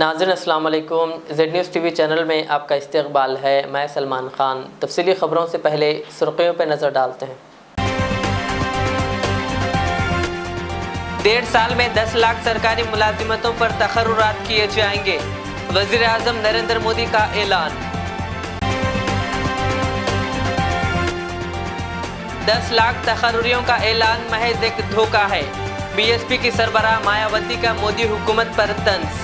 नाज़रीन अस्सलाम वालेकुम। ज़ेड न्यूज़ टीवी चैनल में आपका इस्तकबाल है। मैं सलमान ख़ान। तफसीली ख़बरों से पहले सुर्ख़ियों पर नज़र डालते हैं। 1.5 साल में 10 लाख सरकारी मुलाजिमतों पर तक़र्रुरात किए जाएंगे, वज़ीर आज़म नरेंद्र मोदी का ऐलान। 10 लाख तक़र्रुरियों का ऐलान महज एक धोखा है। बीएसपी की सरबराह मायावती का मोदी हुकूमत पर तंज।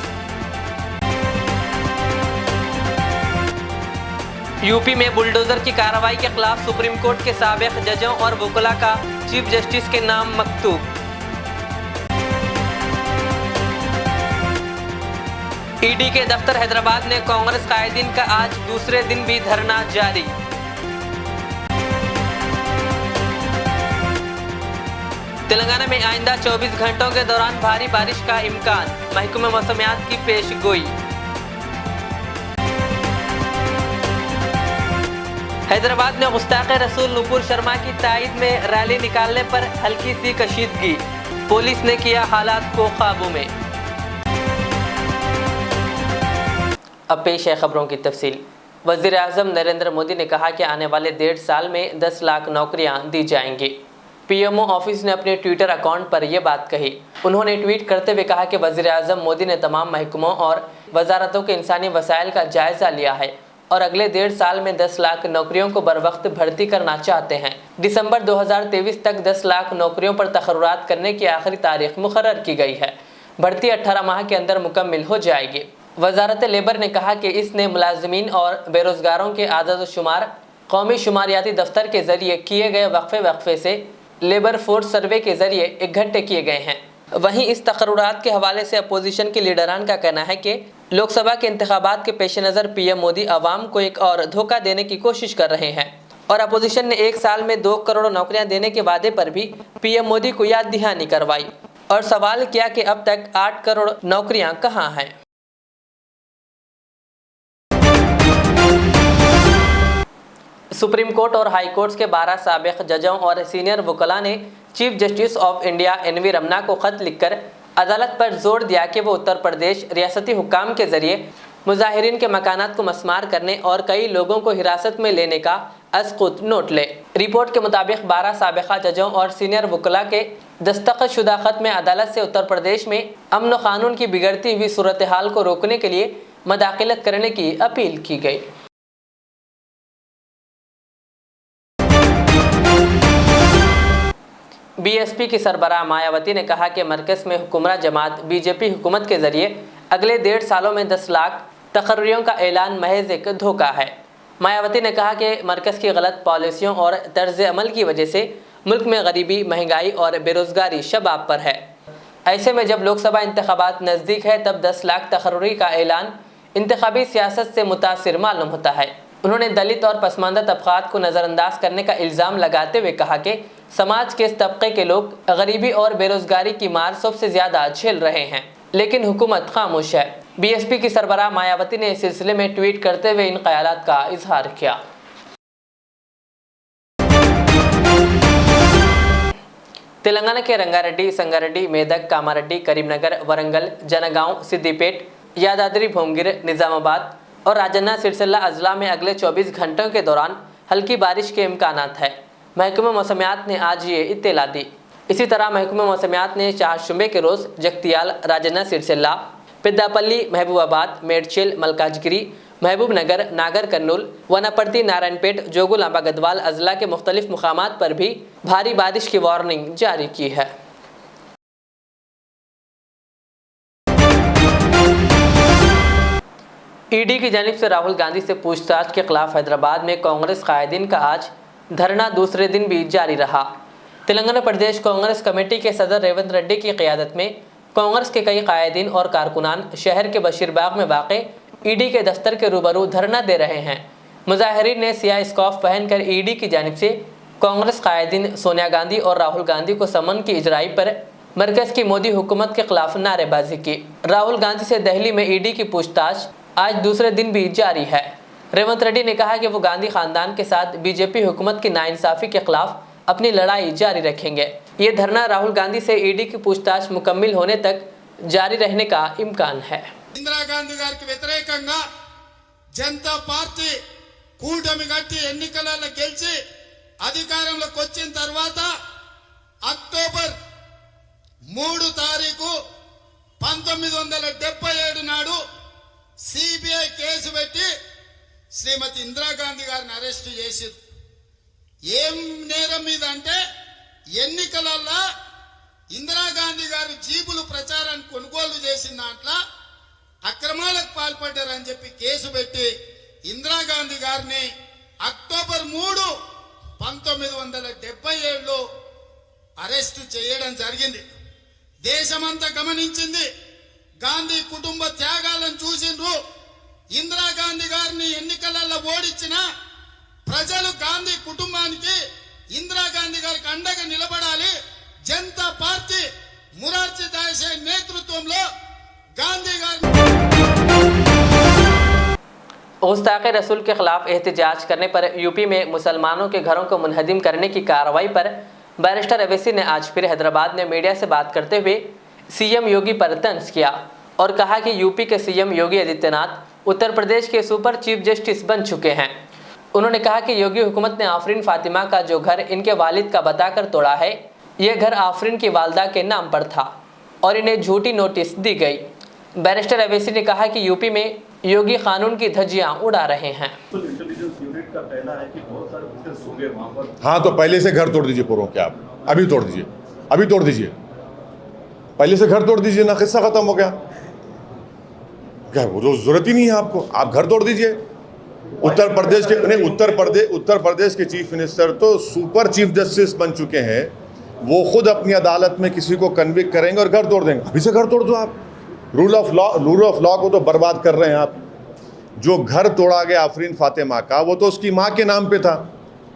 यूपी में बुलडोजर की कार्रवाई के खिलाफ सुप्रीम कोर्ट के साबिक़ जजों और वकला का चीफ जस्टिस के नाम मकतूब। ईडी के दफ्तर हैदराबाद में कांग्रेस कायदीन का आज दूसरे दिन भी धरना जारी। तेलंगाना में आइंदा 24 घंटों के दौरान भारी बारिश का इम्कान, महकमे मौसमियात की पेशगोई। हैदराबाद में गुस्ताखे रसूल नुपुर शर्मा की तायद में रैली निकालने पर हल्की सी कशीदगी, पुलिस ने किया हालात को काबू में। अब पेश है खबरों की तफसील। वज़ीर आज़म नरेंद्र मोदी ने कहा कि आने वाले 1.5 साल में 10 लाख नौकरियां दी जाएंगी। पीएमओ ऑफिस ने अपने ट्विटर अकाउंट पर यह बात कही। उन्होंने ट्वीट करते हुए कहा कि वज़ीर आज़म मोदी ने तमाम महकमों और वजारतों के इंसानी वसाइल का जायज़ा लिया है और अगले 1.5 साल में 10 लाख नौकरियों को बरवक्त भर्ती करना चाहते हैं। दिसंबर 2023 तक 10 लाख नौकरियों पर तक़र्रुरात करने की आखिरी तारीख मुकर्रर की गई है। भर्ती 18 माह के अंदर मुकम्मिल हो जाएगी। वजारत लेबर ने कहा कि इसने मुलाजमीन और बेरोज़गारों के आदद शुमार कौमी शुमारियाती दफ्तर के ज़रिए किए गए वक्फे से लेबर फोर्स सर्वे के ज़रिए इकट्ठे किए गए हैं। वहीं इस तक़र्रुरात के हवाले से अपोजिशन के लीडरान का कहना है कि लोकसभा के इंतखाबात के पेश नज़र पीएम मोदी आवाम को एक और धोखा देने की कोशिश कर रहे हैं और अपोजिशन ने 1 साल में 2 करोड़ नौकरियां देने के वादे पर भी पीएम मोदी को याद दहानी करवाई और सवाल किया कि अब तक 8 करोड़ नौकरियां कहां हैं। सुप्रीम कोर्ट और हाई कोर्ट के 12 साबिक़ जजों और सीनियर वकला ने chief justice of India NV Ramana को ख़त लिखकर अदालत पर जोर दिया कि वो उत्तर प्रदेश रियासती हुक्काम के ज़रिए मुजाहिरीन के मकानात को मस्मार करने और कई लोगों को हिरासत में लेने का अज़-खुद नोट ले। रिपोर्ट के मुताबिक 12 साबिक़ा जजों और सीनियर वकला के दस्तखतशुदा ख़त में अदालत से उत्तर प्रदेश में अमन व क़ानून की बिगड़ती हुई सूरत हाल को रोकने के लिए मदाखलत करने की अपील की गई। बीएसपी की सरबराह मायावती ने कहा कि मरकज़ में हुक्मरान जमात बीजेपी हुकूमत के ज़रिए अगले 1.5 सालों में 10 लाख तक़र्रुरियों का ऐलान महज एक धोखा है। मायावती ने कहा कि मरकज़ की गलत पॉलिसियों और तर्ज़ अमल की वजह से मुल्क में गरीबी, महंगाई और बेरोज़गारी शबाब पर है। ऐसे में जब लोकसभा इंतखाबात नज़दीक है तब 10 लाख तक़र्रुरी का ऐलान इंतखाबी सियासत से मुतासिर मालूम होता है। उन्होंने दलित और पसमानदा तबक़ात को नज़रअंदाज करने का इल्ज़ाम लगाते हुए कहा कि समाज के इस तबके के लोग गरीबी और बेरोज़गारी की मार सबसे ज़्यादा झेल रहे हैं, लेकिन हुकूमत खामोश है। बीएसपी की सरबराह मायावती ने इस सिलसिले में ट्वीट करते हुए इन ख्यालात का इजहार किया। तेलंगाना के रंगारेड्डी, संगारेड्डी, मेदक, कामारेड्डी, करीमनगर, वरंगल, जनगांव, सिद्दीपेट, यादाद्री भोमगिर, निज़ामाबाद और राजन्ना सिरसिल्ला अजला में अगले 24 घंटों के दौरान हल्की बारिश के इम्कानात है। महकमे मौसमियात ने आज ये इत्तला दी। इसी तरह महकमे मौसमियात ने चारशंबे के रोज़ जगतियाल, राजन्ना सिरसिल्ला, पेद्दापल्ली, महबूबाबाद, मेडचिल, मलकाजगिरी, महबूब नगर, नागर कर्नूल, वनापर्ती, नारायणपेट, जोगुलांबा गदवाल अजला के मुख्तलिफ मुकामात पर भी भारी बारिश की वार्निंग जारी की है। ईडी की जानिब से राहुल गांधी से पूछताछ के खिलाफ हैदराबाद में कांग्रेस कायदीन का आज धरना दूसरे दिन भी जारी रहा। तेलंगाना प्रदेश कांग्रेस कमेटी के सदर रेवंत रेड्डी की क़यादत में कांग्रेस के कई कायदीन और कारकुनान शहर के बशीरबाग में वाक़ ईडी के दफ्तर के रूबरू धरना दे रहे हैं। मुजाहिरीन ने सियाह स्कार्फ पहनकर ईडी की जानिब से कांग्रेस कायदीन सोनिया गांधी और राहुल गांधी को समन की इजराई पर मरकज़ की मोदी हुकूमत के खिलाफ नारेबाजी की। राहुल गांधी से दिल्ली में ईडी की पूछताछ आज दूसरे दिन भी जारी है। रेवंत रेड्डी ने कहा कि वो गांधी खानदान के साथ बीजेपी हुकूमत की नाइंसाफ़ी के खिलाफ अपनी लड़ाई जारी रखेंगे। ये धरना राहुल गांधी से ईडी की पूछताछ मुकम्मिल होने तक जारी रहने का इम्कान है। ఇందిరాగాంధీ గారికి వ్యతిరేకంగా జనతా పార్టీ కూటమి కట్టి ఎన్నికలలో గెలిచి అధికారంలోకి వచ్చిన తర్వాత అక్టోబర్ 3 తారీఖు 1977 నాడు సిబిఐ కేసు పెట్టి శ్రీమతి ఇందిరాగాంధీ గారిని అరెస్ట్ చేసింది. ఏం నేరం మీద అంటే ఎన్నికలలో ఇందిరాగాంధీ గారు జీబులు ప్రచారాన్ని కొనుగోలు చేసిన దాంట్లో అక్రమాలకు పాల్పడ్డారని చెప్పి కేసు పెట్టి ఇందిరాగాంధీ గారిని అక్టోబర్ 3, 1977లో అరెస్టు చేయడం జరిగింది. దేశమంతా గమనించింది. గాంధీ కుటుంబ త్యాగాలను చూసిండ్రు. ఇందిరాగాంధీ గారిని ఎన్నికలలో ఓడించిన ప్రజలు గాంధీ కుటుంబానికి ఇందిరాగాంధీ గారికి అండగా నిలబడాలి. జనతా పార్టీ మురార్జీ దేశాయ్ నేతృత్వంలో गांधी गुस्ताखे रसूल के खिलाफ एहतजाज करने पर यूपी में मुसलमानों के घरों को मुनहदिम करने की कार्रवाई पर बैरिस्टर अवैसी ने आज फिर हैदराबाद में मीडिया से बात करते हुए सीएम योगी पर तंज किया और कहा कि यूपी के सीएम योगी आदित्यनाथ उत्तर प्रदेश के सुपर चीफ जस्टिस बन चुके हैं। उन्होंने कहा कि योगी हुकूमत ने आफरीन फातिमा का जो घर इनके वालिद का बताकर तोड़ा है, ये घर आफरीन की वालदा के नाम पर था और इन्हें झूठी नोटिस दी गई। बैरिस्टर अवैसी ने कहा कि यूपी में योगी कानून की धज्जियां उड़ा रहे हैं। इंटेलिजेंस यूनिट का कहना है कि बहुत सारे विटनेस हो गए वहां पर। हाँ, तो पहले से घर तोड़ दीजिए पुरों के, आप अभी तोड़ दीजिए, अभी तोड़ दीजिए, पहले से घर तोड़ दीजिए ना, किस्सा खत्म हो गया। क्या वो जरूरत ही नहीं है आपको, आप घर तोड़ दीजिए। उत्तर प्रदेश के चीफ मिनिस्टर तो सुपर चीफ जस्टिस बन चुके हैं, वो खुद अपनी अदालत में किसी को कन्विक्ट करेंगे और घर तोड़ देंगे। अभी से घर तोड़ दो आप। रूल ऑफ लॉ को तो बर्बाद कर रहे हैं आप। जो घर तोड़ा गया आफरीन फातिमा का, वो तो उसकी माँ के नाम पे था।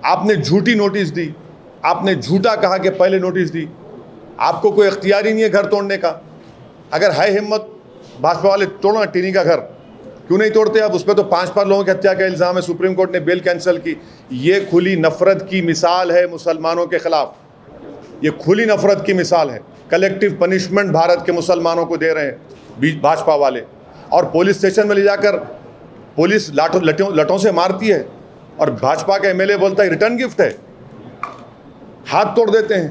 आपने झूठी नोटिस दी, आपने झूठा कहा कि पहले नोटिस दी। आपको कोई इख्तियार ही नहीं है घर तोड़ने का। अगर है हिम्मत भाजपा वाले, तोड़ना टीनी का घर, क्यों नहीं तोड़ते आप? उस पर तो 5 लोगों की हत्या का इल्ज़ाम है, सुप्रीम कोर्ट ने बेल कैंसिल की। ये खुली नफरत की मिसाल है मुसलमानों के खिलाफ, ये खुली नफरत की मिसाल है। कलेक्टिव पनिशमेंट भारत के मुसलमानों को दे रहे हैं भाजपा वाले, और पुलिस स्टेशन में ले जाकर पुलिस लठों से मारती है और भाजपा का एमएलए बोलता है रिटर्न गिफ्ट है। हाथ तोड़ देते हैं,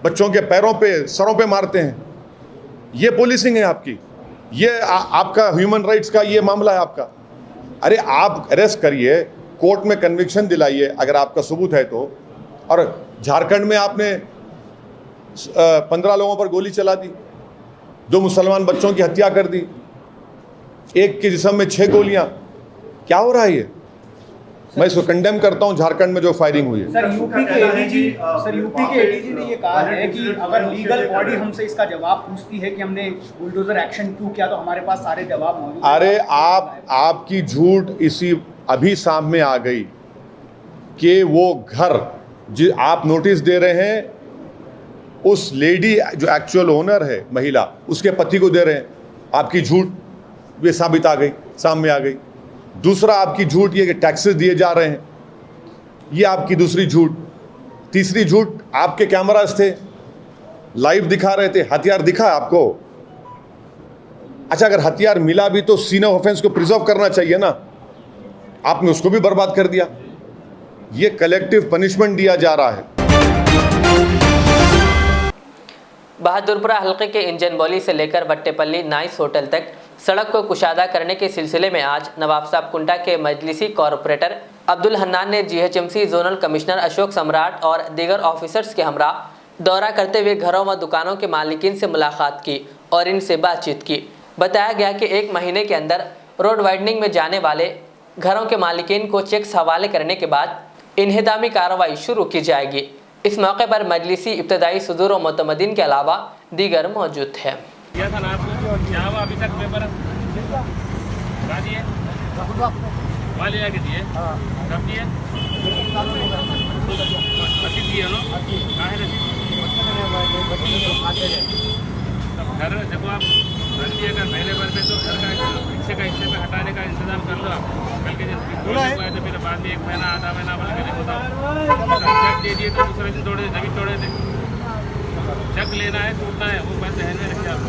बच्चों के पैरों पे सरों पे मारते हैं। ये पुलिसिंग है आपकी, ये आपका ह्यूमन राइट्स का ये मामला है आपका। अरे आप अरेस्ट करिए, कोर्ट में कन्विक्शन दिलाइए अगर आपका सबूत है तो। और झारखंड में आपने 15 लोगों पर गोली चला दी, 2 मुसलमान बच्चों की हत्या कर दी, एक के जिस्म में 6 गोलियां। क्या हो रहा है ये? मैं इसको कंडेम करता हूं, झारखंड में जो फायरिंग हुई है। सर यूपी के एडीजी ने ये कहा है कि अगर लीगल बॉडी हमसे इसका जवाब पूछती है कि हमने बुलडोजर एक्शन क्यों किया, तो हमारे पास सारे जवाब मौजूद हैं। अरे आपकी झूठ इसी अभी सामने आ गई कि वो घर आप नोटिस दे रहे हैं उस लेडी जो एक्चुअल ओनर है महिला, उसके पति को दे रहे हैं। आपकी झूठ ये साबित आ गई, सामने आ गई। दूसरा आपकी झूठ ये कि टैक्सेस दिए जा रहे हैं, ये आपकी दूसरी झूठ। तीसरी झूठ, आपके कैमरास थे, लाइव दिखा रहे थे, हथियार दिखा आपको। अच्छा, अगर हथियार मिला भी तो सीन ऑफ ऑफेंस को प्रिजर्व करना चाहिए ना, आपने उसको भी बर्बाद कर दिया। ये कलेक्टिव पनिशमेंट दिया जा रहा है। बहादुरपुरा हल्के के इंजन बौली से लेकर बट्टेपल्ली नाइस होटल तक सड़क को कुशादा करने के सिलसिले में आज नवाब साहब कुंटा के मजलिसी कॉरपोरेटर अब्दुल हन्नान ने जीएचएमसी जोनल कमिश्नर अशोक सम्राट और दीगर ऑफिसर्स के हमरा दौरा करते हुए घरों व दुकानों के मालिकीन से मुलाकात की और इनसे बातचीत की। बताया गया कि 1 महीने के अंदर रोड वाइडनिंग में जाने वाले घरों के मालिकीन को चेक्स हवाले करने के बाद इन्हिदामी कार्रवाई शुरू की जाएगी। इस मौके पर मजलिसी इब्तदाई सुदूर और मुतमदीन के अलावा दीगर मौजूद है। क्या था ना आपको, क्या हुआ अभी तक पेपर कहाँ दिए? वहाँ ले जाके दिए? कब दिए? रसीद दिए ना? कहाँ है रसीद? घर देखो आप घर दिए, अगर पहले बार पे तो घर का हिस्से पे हटाने का इंतजाम कर लो आप। कल के दिन तो फिर बाद में 1 महीना आधा महीना बोले कि देखो चेक दे दिए तो दूसरे दिन तोड़े, जमीन तोड़े थे। चेक लेना है, टूटना है, वो पैसे ध्यान में रखिए आप।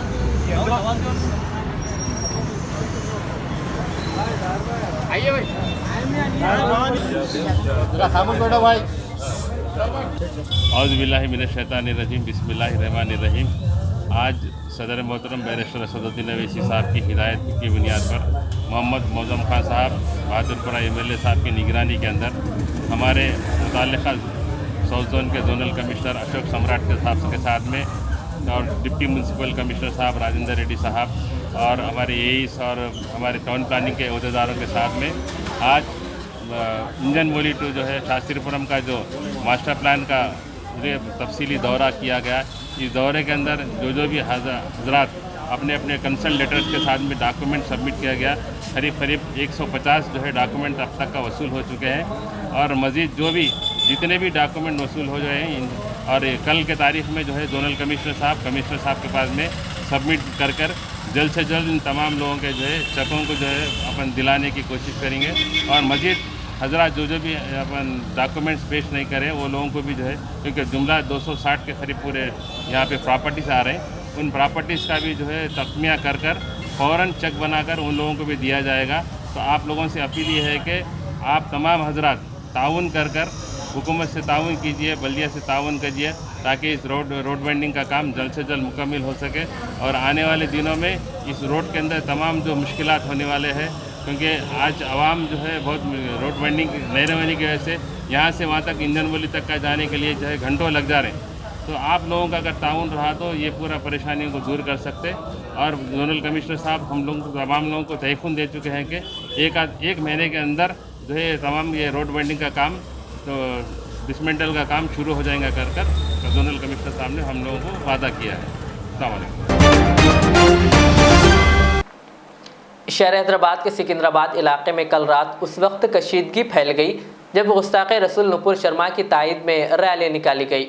औज़ुबिल्लाहिमिनश्शैतानिर्रजीम बिस्मिल्लाहिर्रहमानिर्रहीम। आज सदर मोहतरम बैरिस्टर असदुद्दीन अवैसी साहब की हिदायत की बुनियाद पर मोहम्मद मौज़म खान साहब बहादुरपुरा MLA साहब की निगरानी के अंदर हमारे मुताल्लिक़ा साउथ जोन के जोनल कमिश्नर अशोक सम्राट के साथ में और डिप्टी म्यूनसिपल कमिश्नर साहब राजेंद्र रेड्डी साहब और हमारे एईस और हमारे टाउन प्लानिंग के अहदेदारों के साथ में आज इंजन मोली टू जो है शास्त्रीपुरम का जो मास्टर प्लान का तफसीली दौरा किया गया। इस दौरे के अंदर जो भी हजरात अपने अपने कंसल्ट लेटर्स के साथ में डॉक्यूमेंट सबमिट किया गया, करीब 150 जो है डॉक्यूमेंट अब तक का वसूल हो चुके हैं और मज़ीद जो भी जितने भी डॉक्यूमेंट वसूल हो गए हैं और कल के तारीख में जो है जोनल कमिश्नर साहब के पास में सबमिट कर जल्द से जल्द इन तमाम लोगों के जो है चकों को जो है अपन दिलाने की कोशिश करेंगे और मज़ीद हजरात जो भी अपन डॉक्यूमेंट्स पेश नहीं करें वो लोगों को भी जो है, क्योंकि जुमला 260 के करीब पूरे यहाँ पे प्रॉपर्टीज़ आ रहे हैं, उन प्रॉपर्टीज़ का भी जो है तख्मिया कर फ़ौरन चेक बनाकर उन लोगों को भी दिया जाएगा। तो आप लोगों से अपील ये है कि आप तमाम हजरात ताउन कर हुकूमत से ताउन कीजिए, बल्दिया से ताउन कीजिए ताकि इस रोड वेंडिंग का काम जल्द से जल्द मुकम्मल हो सके और आने वाले दिनों में इस रोड के अंदर तमाम जो मुश्किलात होने वाले हैं, क्योंकि आज आवाम जो है बहुत रोड वेंडिंग नहीं रहने की वजह से यहाँ से वहाँ तक इंजन बोली तक का जाने के लिए जो है घंटों लग जा रहे हैं। तो आप लोगों का अगर ताउन रहा तो ये पूरा परेशानियों को दूर कर सकते और जोनल कमिश्नर साहब हम लोगों को तमाम लोगों को तयख़ुन दे चुके हैं कि एक महीने के अंदर जो है तमाम ये रोड वेंडिंग का काम तो डिसमेंटल का काम शुरू हो जाएगा कर जोनल कमिश्नर साहब ने हम लोगों को वादा किया है। अस्सलाम वालेकुम। शहर हैदराबाद के सिकंदराबाद इलाके में कल रात उस वक्त कशीदगी फैल गई जब गुस्ताखे रसूल नुपुर शर्मा की तायद में रैली निकाली गई।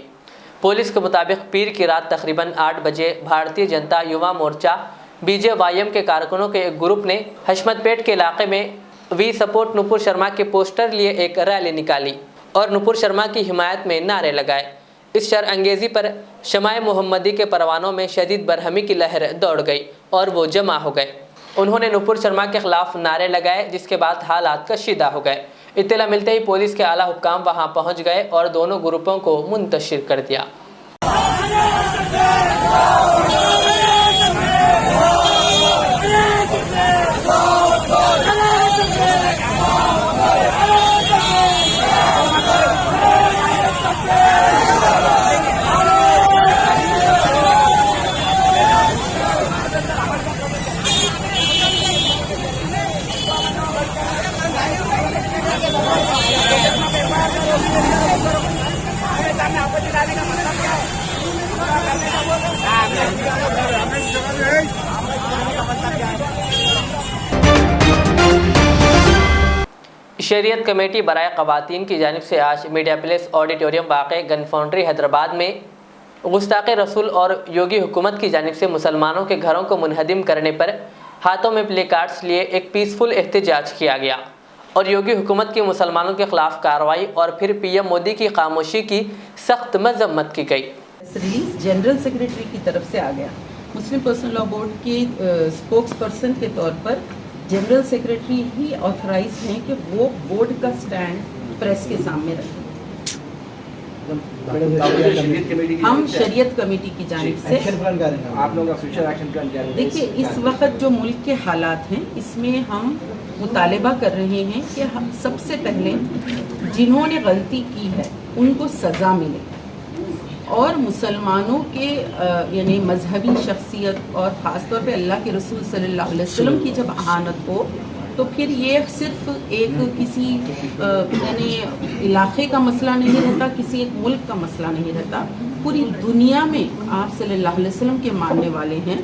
पुलिस के मुताबिक पीर की रात तकरीबन 8 बजे भारतीय जनता युवा मोर्चा BJYM के कारकुनों के एक ग्रुप ने हशमतपेट के इलाके में वी सपोर्ट नुपुर शर्मा के पोस्टर लिए एक रैली निकाली और नुपुर शर्मा की हिमायत में नारे लगाए। इस शर अंगेज़ी पर शमाए मोहम्मदी के परवानों में शदीद बरहमी की लहर दौड़ गई और वो जमा हो गए। उन्होंने नुपुर शर्मा के खिलाफ नारे लगाए, जिसके बाद हालात कशीदा हो गए। इत्तला मिलते ही पुलिस के आला हुक्काम वहां पहुंच गए और दोनों ग्रुपों को मुंतशिर कर दिया। शरीयत कमेटी बराए ख़वातीन की जानिब से आज मीडिया प्लेस ऑडिटोरियम वाक़े गन फाउंड्री हैदराबाद में गुस्ताखे रसूल और योगी हुकूमत की जानिब से मुसलमानों के घरों को मुनहदिम करने पर हाथों में प्ले कार्ड्स लिए एक पीसफुल एहतजाज किया गया और योगी हुकूमत की मुसलमानों के खिलाफ कार्रवाई और फिर PM मोदी की खामोशी की सख्त मजम्मत की गई। रिलीज जनरल सेक्रेटरी की तरफ से आ गया। मुस्लिम पर्सनल लॉ बोर्ड के स्पोक्स पर्सन के तौर पर जनरल सेक्रेटरी ही ऑथराइज हैं कि वो बोर्ड का स्टैंड प्रेस के सामने रखें। हम शरीयत कमेटी की जानिब से आप लोगों का फ्यूचर एक्शन प्लान देखिए, इस वक्त जो मुल्क के हालात हैं इसमें हम मुतालबा कर रहे हैं कि हम सबसे पहले जिन्होंने गलती की है उनको सज़ा मिले और मुसलमानों के यानी मजहबी शख्सियत और ख़ास तौर पे अल्लाह के रसूल सल्लल्लाहु अलैहि वसल्लम की जब अहानत हो तो फिर ये सिर्फ एक किसी यानी इलाके का मसला नहीं रहता, किसी एक मुल्क का मसला नहीं रहता, पूरी दुनिया में आप सल्लल्लाहु अलैहि वसल्लम के मानने वाले हैं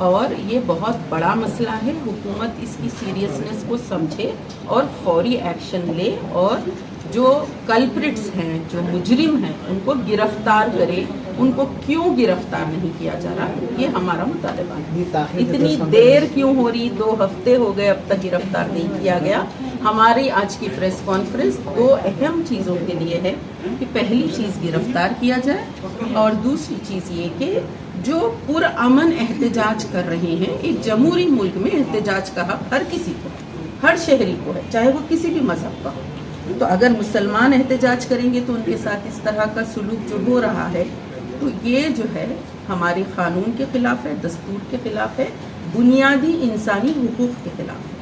और ये बहुत बड़ा मसला है। हुकूमत इसकी सीरियसनेस को समझे और फौरी एक्शन ले और जो कल्प्रिट्स हैं, जो मुजरिम हैं, उनको गिरफ्तार करे। उनको क्यों गिरफ्तार नहीं किया जा रहा, ये हमारा मुतालबा है। इतनी देर क्यों हो रही, 2 हफ्ते हो गए अब तक गिरफ्तार नहीं किया गया। हमारी आज की प्रेस कॉन्फ्रेंस 2 अहम चीज़ों के लिए है कि पहली चीज़ गिरफ्तार किया जाए और दूसरी चीज़ ये कि जो पुरअमन एहतजाज कर रहे हैं, एक जमहूरी मुल्क में एहतजाज का हक हर किसी को, हर शहरी को है, चाहे वो किसी भी मज़हब का हो। तो अगर मुसलमान एहतजाज करेंगे तो उनके साथ इस तरह का सुलूक जो हो रहा है, तो ये जो है हमारे क़ानून के ख़िलाफ़ है, दस्तूर के ख़िलाफ़ है, बुनियादी इंसानी हुकूक़ के ख़िलाफ़ है।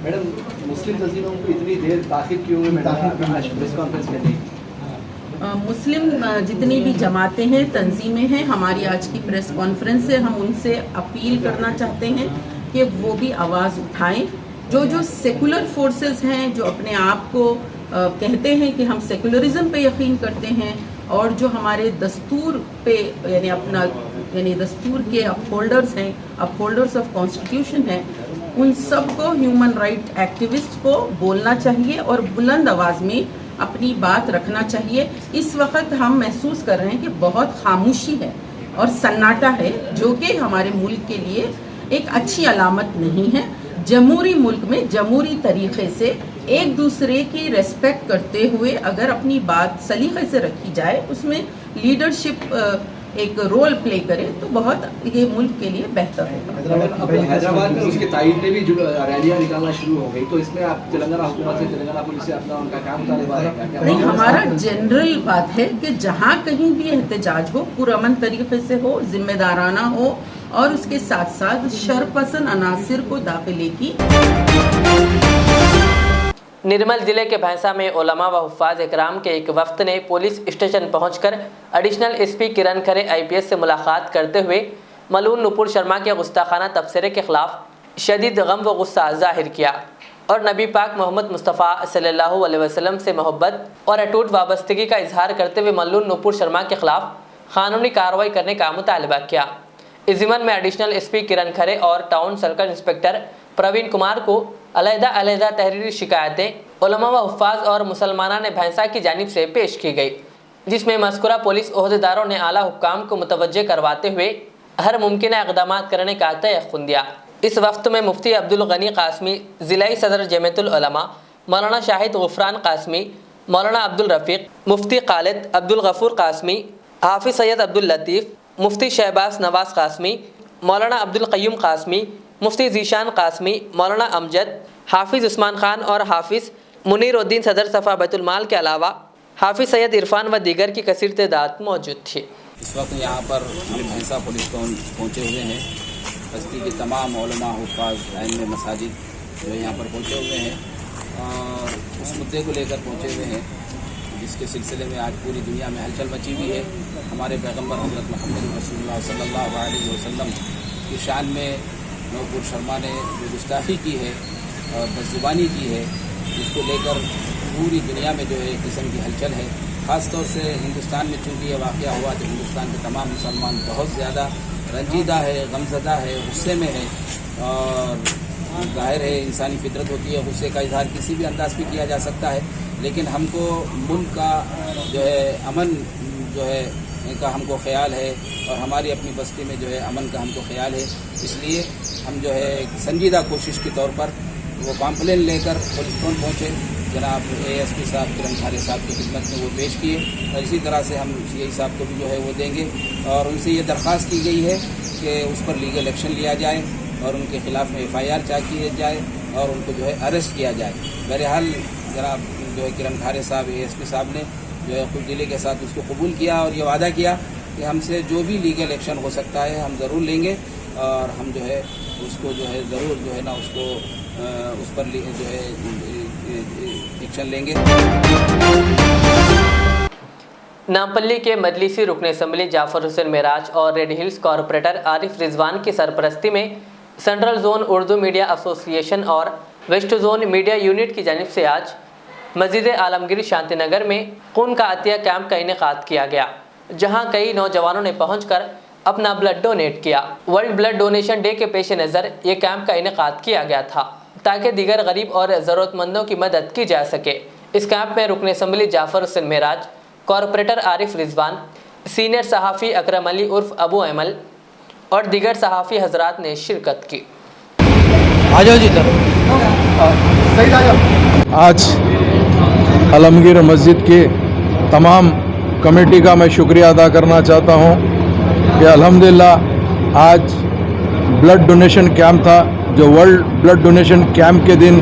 मैडम, मुस्लिम तंजीमों को इतनी देर ताख़िर क्यों हुई प्रेस कॉन्फ्रेंस करने? मुस्लिम जितनी भी जमातें हैं, तंजीमें हैं, हमारी आज की प्रेस कॉन्फ्रेंस से हम उनसे अपील करना चाहते हैं कि वो भी आवाज़ उठाएं। जो सेकुलर फोर्सेस हैं, जो अपने आप को कहते हैं कि हम सेकुलरिज्म पे यकीन करते हैं, और जो हमारे दस्तूर पे यानी दस्तूर के अपहोल्डर्स हैं, अपहोल्डर्स ऑफ कॉन्स्टिट्यूशन हैं, उन सब को, ह्यूमन राइट एक्टिविस्ट को बोलना चाहिए और बुलंद आवाज़ में अपनी बात रखना चाहिए। इस वक्त हम महसूस कर रहे हैं कि बहुत खामोशी है और सन्नाटा है, जो कि हमारे मुल्क के लिए एक अच्छी अलामत नहीं है। जमहूरी मुल्क में जमहूरी तरीक़े से एक दूसरे की रेस्पेक्ट करते हुए अगर अपनी बात सलीक़े से रखी जाए, उसमें लीडरशिप एक रोल प्ले करे, तो बहुत ये मुल्क के लिए बेहतर होगा। हैदराबाद में उसके तायद में भी जो रैलियाँ निकालना शुरू हो गई, तो इसमें आप तेलंगाना हुकूमत से, तेलंगाना पुलिस से अपना उनका क्या मुतालबा है? नहीं, हमारा जनरल बात है कि जहाँ कहीं भी एहतजाज हो, पुरअमन तरीक़े से हो, जिम्मेदाराना हो, और उसके साथ साथ शरपसंद अनासिर को दाखिले की। निर्मल जिले के भैंसा में उलमा व हुफ़ाज़ इकराम के एक वफ्द ने पुलिस स्टेशन पहुंचकर एडिशनल एसपी किरण खरे आईपीएस से मुलाकात करते हुए मलून नुपुर शर्मा के गुस्ताखाना तबसरे के ख़िलाफ़ शदीद गम व गुस्सा ज़ाहिर किया और नबी पाक मोहम्मद मुस्तफ़ा सल्लल्लाहु अलैहि वसल्लम से मोहब्बत और अटूट वाबस्तगी का इजहार करते हुए मलून नुपुर शर्मा के ख़िलाफ़ क़ानूनी कार्रवाई करने का मुतालबा किया। इस ज़िम्मन में एडिशनल एसपी किरण खरे और town circle inspector Praveen Kumar को अलहदा तहरीरी शिकायतें उलमा व हुफ़ाज़ और मुसलमाना ने भैंसा की जानिब से पेश की गई, जिसमें मज़कूरा पुलिस ओहदेदारों ने आला हुक्काम को मुतवज्जे करवाते हुए हर मुमकिन इक़दाम करने का तयक़ुन दिया। इस वक्त में मुफ्ती अब्दुल गनी कासमी, ज़िलाई सदर जमीयतुल उलमा मौलाना शाहिद गुफ़रान कासमी, मौलाना अब्दुल रफ़ीक, मुफ्ती खालिद अब्दुल गफ़ूर कासमी, हाफ़िज़ सैयद अब्दुल लतीफ़, मुफ्ती शहबाज नवाज़ कासमी, मौलाना अब्दुल क़य्यूम कासमी, मुफ्ती ज़ीशान कासमी, मौलाना अमजद, हाफिज़ उस्मान ख़ान और हाफिज़ मुनीरुद्दीन सदर सफ़ा बैतुल-माल के अलावा हाफिज़ सैयद इरफान व दीगर की कसीर तादाद मौजूद थी। इस वक्त यहाँ पर हम भैंसा पुलिस पहुँचे हुए हैं। बस्ती के तमाम उलमा हुफ़ाज़ आइम्मे मसाजिद जो यहाँ पर पहुँचे हुए हैं और उस मुद्दे को लेकर पहुँचे हुए हैं जिसके सिलसिले में आज पूरी दुनिया में हलचल मची हुई है। हमारे पैगम्बर हज़रत मोहम्मद रसूलुल्लाह सल्लल्लाहु अलैहि वसल्लम की शान में नूपुर शर्मा ने जो गुस्ताखी की है और बदज़ुबानी की है, उसको लेकर पूरी दुनिया में जो है एक किस्म की हलचल है। ख़ास तौर से हिंदुस्तान में चूँकि ये वाक़या हुआ तो हिंदुस्तान के तमाम मुसलमान बहुत ज़्यादा रंजीदा है, गमज़दा है, गुस्से में है और ज़ाहिर है इंसानी फितरत होती है, गुस्से का इजहार किसी भी अंदाज में किया जा सकता है, लेकिन हमको मुल्क का जो है अमन जो है का हमको ख्याल है और हमारी अपनी बस्ती में जो है अमन का हमको ख्याल है। इसलिए हम जो है संजीदा कोशिश के तौर पर वो पाम्पलेन लेकर पुलिस स्टेशन पहुँचे। जनाब ASP साहब किरण खरे साहब की खिदमत में वो पेश किए और इसी तरह से हम CI साहब को भी जो है वो देंगे और उनसे ये दरख्वास्त की गई है कि उस पर लीगल एक्शन लिया जाए और उनके ख़िलाफ़ में FIR चार्ज किया जाए और उनको जो है अरेस्ट किया जाए। बहरहाल जनाब जो है किरण खरे साहब ASP साहब ने जो है खुद दिली के साथ उसको कबूल किया और ये वादा किया कि हमसे जो भी लीगल एक्शन हो सकता है हम ज़रूर लेंगे और हम जो है उसको जो है ज़रूर जो है ना उसको उस पर जो है एक्शन लेंगे। नामपल्ली के मजलिसी रुकन असम्बली जाफर हुसैन मेराज और red hills corporator Arif Rizwan की सरपरस्ती में central zone Urdu media association और वेस्ट जोन मीडिया यूनिट की जानिब से आज मस्जिद आलमगीर शांतिनगर में खून का अतिया कैंप का इनेकाद किया गया, जहां कई नौजवानों ने पहुंचकर अपना ब्लड डोनेट किया। वर्ल्ड ब्लड डोनेशन डे के पेश नज़र ये कैंप का इनेकाद किया गया था ताकि दीगर गरीब और ज़रूरतमंदों की मदद की जा सके। इस कैंप में रुकन assembly Jafar Hussain Meraj, corporator Arif Rizwan, senior सहाफ़ी अकरम अली उर्फ अबू अमल और दीगर सहाफ़ी हजरात ने शिरकत की। आज आलमगीर मस्जिद के तमाम कमेटी का मैं शुक्रिया अदा करना चाहता हूं कि अल्हम्दुलिल्लाह आज ब्लड डोनेशन कैंप था। जो वर्ल्ड ब्लड डोनेशन कैंप के दिन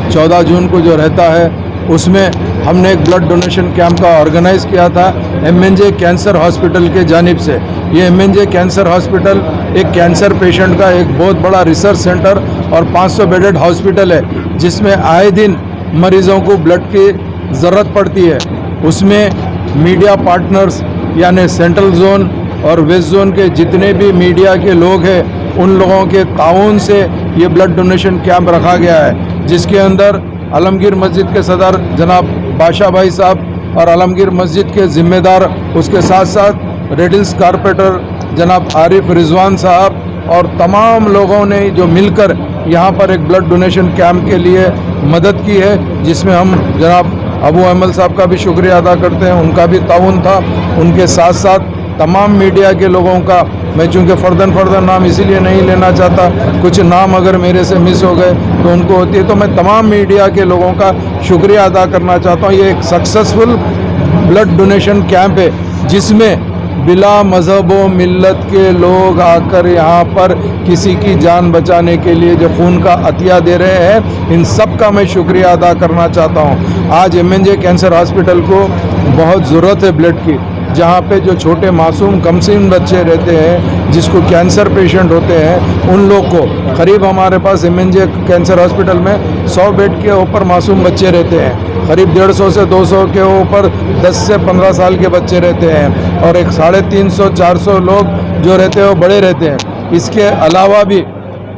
14 जून को जो रहता है उसमें हमने एक ब्लड डोनेशन कैंप का ऑर्गेनाइज़ किया था MNJ कैंसर हॉस्पिटल के जानिब से। ये MNJ कैंसर हॉस्पिटल एक कैंसर पेशेंट का एक बहुत बड़ा रिसर्च सेंटर और 500 बेडेड हॉस्पिटल है, जिसमें आए दिन मरीज़ों को ब्लड की ज़रूरत पड़ती है। उसमें मीडिया पार्टनर्स यानी सेंट्रल जोन और वेस्ट जोन के जितने भी मीडिया के लोग हैं, उन लोगों के ताउन से ये ब्लड डोनेशन कैंप रखा गया है, जिसके अंदर आलमगीर मस्जिद के सदर जनाब बादशाह भाई साहब और आलमगीर मस्जिद के ज़िम्मेदार, उसके साथ साथ रेड हिल्स कारपोरेटर जनाब आरिफ रिजवान साहब और तमाम लोगों ने जो मिलकर यहाँ पर एक ब्लड डोनेशन कैंप के लिए मदद की है, जिसमें हम जनाब अबू अहमद साहब का भी शुक्रिया अदा करते हैं, उनका भी ताउन था। उनके साथ साथ तमाम मीडिया के लोगों का, मैं चूँकि फ़र्दन नाम इसीलिए नहीं लेना चाहता, कुछ नाम अगर मेरे से मिस हो गए तो उनको होती है, तो मैं तमाम मीडिया के लोगों का शुक्रिया अदा करना चाहता हूँ। ये एक सक्सेसफुल ब्लड डोनेशन कैंप है, जिसमें बिला मज़हब व मिल्लत के लोग आकर यहाँ पर किसी की जान बचाने के लिए जो खून का अतिया दे रहे हैं, इन सब का मैं शुक्रिया अदा करना चाहता हूँ। आज MNJ कैंसर हॉस्पिटल को बहुत ज़रूरत है ब्लड की, जहाँ पे जो छोटे मासूम कमसिन बच्चे रहते हैं, जिसको कैंसर पेशेंट होते हैं, उन लोग को करीब हमारे पास MNJ कैंसर हॉस्पिटल में 100 बेड के ऊपर मासूम बच्चे रहते हैं, करीब 150 से 200 के ऊपर 10 से 15 साल के बच्चे रहते हैं, और एक 350-400 लोग जो रहते हैं वो बड़े रहते हैं। इसके अलावा भी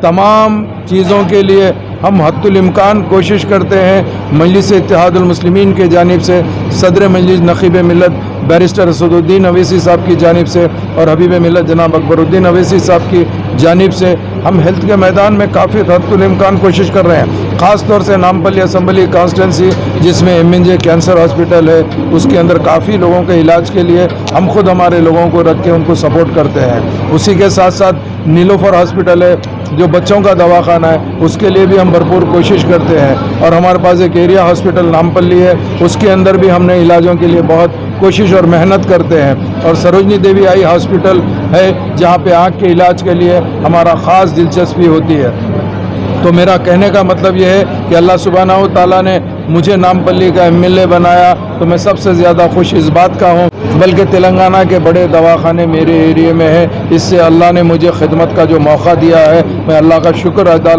तमाम चीज़ों के लिए हम हद्दुल इम्कान कोशिश करते हैं। मजलिस इत्तेहादुल मुस्लिमीन के जानिब से सदर मजलिस नकीब मिल्लत बैरिस्टर असदुद्दीन अवैसी साहब की जानिब से और हबीब मिल्लत जनाब अकबरुद्दीन अवैसी साहब की जानिब से हम हेल्थ के मैदान में काफ़ी हद्दुल इम्कान कोशिश कर रहे हैं। ख़ास तौर से नामपल्ली असम्बली कॉन्स्टिट्यूंसी जिसमें MNJ कैंसर हॉस्पिटल है, उसके अंदर काफ़ी लोगों के इलाज के लिए हम खुद हमारे लोगों को रख के उनको सपोर्ट करते हैं। उसी के साथ साथ नीलोफर हॉस्पिटल है जो बच्चों का दवाखाना है, उसके लिए भी हम भरपूर कोशिश करते हैं। और हमारे पास एक एरिया हॉस्पिटल नामपल्ली है, उसके अंदर भी हमने इलाजों के लिए बहुत कोशिश और मेहनत करते हैं। और सरोजनी देवी आई हॉस्पिटल है जहाँ पे आँख के इलाज के लिए हमारा ख़ास दिलचस्पी होती है। तो मेरा कहने का मतलब यह है कि अल्लाह सुब्हानहू ताला ने मुझे नामपल्ली का MLA बनाया, तो मैं सबसे ज़्यादा खुश इस बात का हूँ, बल्कि तेलंगाना के बड़े दवाखाने मेरे एरिए में है। इससे अल्लाह ने मुझे खिदमत का जो मौका दिया है, मैं अल्लाह का शुक्र अदा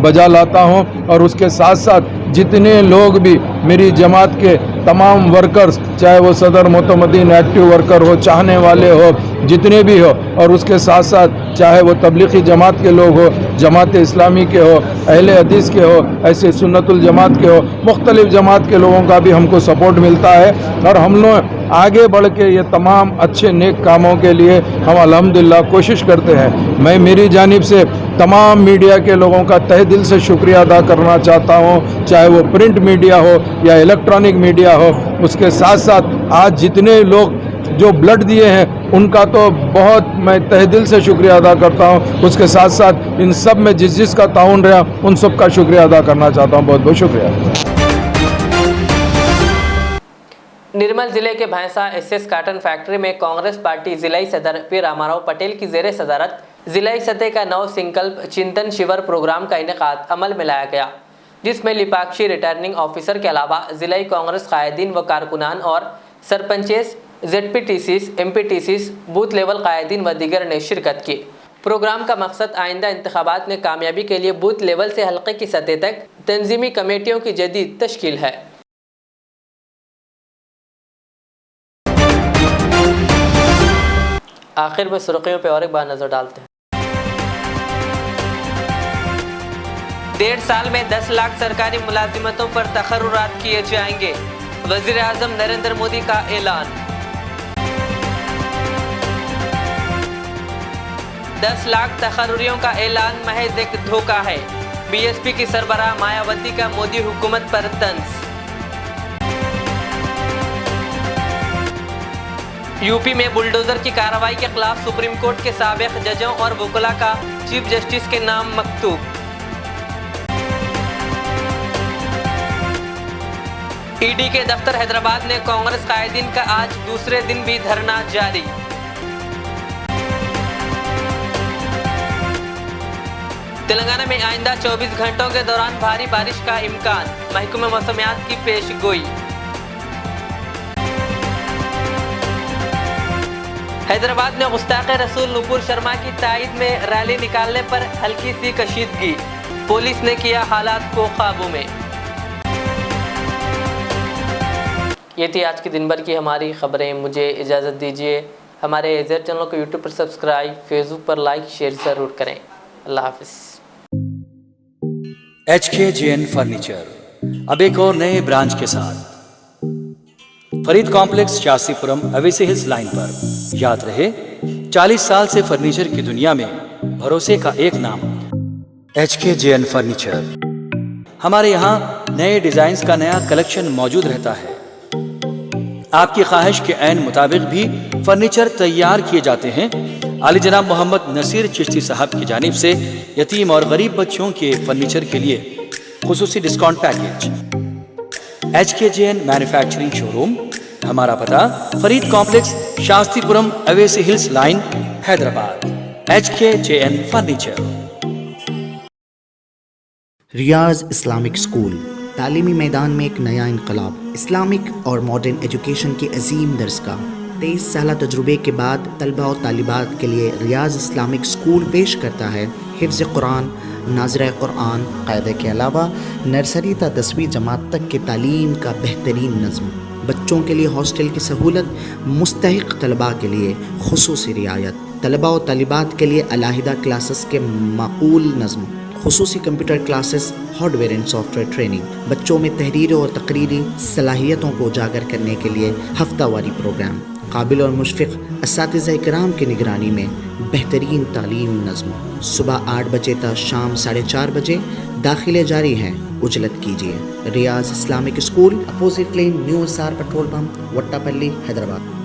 बजा लाता हूँ। और उसके साथ साथ जितने लोग भी मेरी जमात के तमाम वर्कर्स, चाहे वो सदर मोतमदीन एक्टिव वर्कर हो, चाहने वाले हो, जितने भी हो, और उसके साथ साथ चाहे वो तबलीगी जमात के लोग हो, जमात इस्लामी के हो, अहले हदीस के हो, ऐसे सुन्नतुल जमात के हो, मुख्तलिफ जमात के लोगों का भी हमको सपोर्ट मिलता है। और हम लोग आगे बढ़ के ये तमाम अच्छे नेक कामों के लिए हम अल्हम्दुलिल्लाह कोशिश करते हैं। मैं मेरी जानिब से तमाम मीडिया के लोगों का तहे दिल से शुक्रिया अदा करना चाहता हूँ, चाहे वो प्रिंट मीडिया हो या इलेक्ट्रॉनिक मीडिया हो। उसके साथ साथ आज जितने लोग जो ब्लड दिए हैं उनका तो बहुत मैं तहे दिल से शुक्रिया अदा करता हूँ। उसके साथ साथ इन सब में जिस का ताउन रहा उन सब का शुक्रिया अदा करना चाहता हूँ। बहुत बहुत शुक्रिया। निर्मल जिले के भैंसा SS काटन फैक्ट्री में कांग्रेस पार्टी जिलाई सदर पी रामाराव पटेल की जेर सदारत जिलाई सतह का नव संकल्प चिंतन शिविर प्रोग्राम का इनेकाद अमल में लाया गया, जिसमें लिपाक्षी रिटर्निंग ऑफिसर के अलावा जिलाई कांग्रेस कायदीन व कारकुनान और sarpanches, ZPTCs, MPTCs, booth level कायदीन व दीगर ने शिरकत की। प्रोग्राम का मकसद आइंदा इंतखाबात में कामयाबी के लिए बूथ लेवल से हल्के की सतह तक तंजीमी कमेटियों की जदीद तश्कील है। आखिर में सुर्खियों पर और एक बार नजर डालते हैं। 1.5 साल में 10 लाख सरकारी मुलाजिमतों पर तकर्रुरात किए जाएंगे, वज़ीर आज़म नरेंद्र मोदी का ऐलान। 10 लाख तकर्रुरियों का ऐलान महज एक धोखा है, BSP की सरबराह मायावती का मोदी हुकूमत पर तंज। यूपी में बुलडोजर की कार्रवाई के खिलाफ सुप्रीम कोर्ट के साबिक जजों और वकला का चीफ जस्टिस के नाम मकतूब। ईडी के दफ्तर हैदराबाद ने कांग्रेस कायदीन का आज दूसरे दिन भी धरना जारी। तेलंगाना में आइंदा 24 घंटों के दौरान भारी बारिश का इम्कान, महकमे मौसमियात की पेशगोई। हैदराबाद में गुस्ताखे रसूल नुपुर शर्मा की ताईद में रैली निकालने पर हल्की सी कशीदगी, पुलिस ने किया हालात को काबू में। ये थी आज के दिन भर की हमारी खबरें। मुझे इजाज़त दीजिए। हमारे एजेड चैनल को यूट्यूब पर सब्सक्राइब, फेसबुक पर लाइक शेयर ज़रूर करें। अल्लाह हाफिज़। HKJN फर्नीचर अब एक और नए ब्रांच के साथ Farid complex, Shastripuram, Owaisi Hills line पर। याद रहे, 40 साल से फर्नीचर की दुनिया में भरोसे का एक नाम HKJN फर्नीचर। हमारे यहाँ नए डिजाइन का नया कलेक्शन मौजूद रहता है। आपकी ख्वाहिश के ऐन मुताबिक भी फर्नीचर तैयार किए जाते हैं। आली जनाब मोहम्मद नसीर चिश्ती साहब की जानिब से यतीम और गरीब बच्चों के फर्नीचर के लिए खुसूसी discount package. HKJN manufacturing showroom, हमारा पता Farid complex, Shastripuram, Owaisi Hills line, Hyderabad. HKJN furniture. Riaz Islamic school, तालीमी मैदान में एक नया इनकलाब। इस्लामिक और मॉडर्न एजुकेशन की अजीम दरसगाह। 23 साल तजुर्बे के बाद तलबा और तालिबात के लिए रियाज इस्लामिक स्कूल पेश करता है हिफ्ज़ कुरान, नाज़िरा कुरान, क़ायदे के अलावा नर्सरी ता 10वीं जमात तक की तालीम का बेहतरीन नज़्म। बच्चों के लिए हॉस्टल की सहूलत, मुस्तहिक़ तलबा के लिए खुसूसी रियायत, तलबा और तालिबात के लिए अलहदा क्लासेस के माकूल नज़्म, खुसूसी computer classes, hardware and software training. बच्चों में तहरीरी और तकरीरी सलाहियतों को उजागर करने के लिए हफ्तावारी प्रोग्राम। काबिल और मुशफ़िक़ असातिज़ा इकराम की निगरानी में बेहतरीन तालीम नज़्म। सुबह 8 बजे तक शाम 4:30 बजे दाखिले जारी हैं। उजलत कीजिए। Riaz Islamic school, opposite lane, new SR petrol pump, Vattepally, Hyderabad.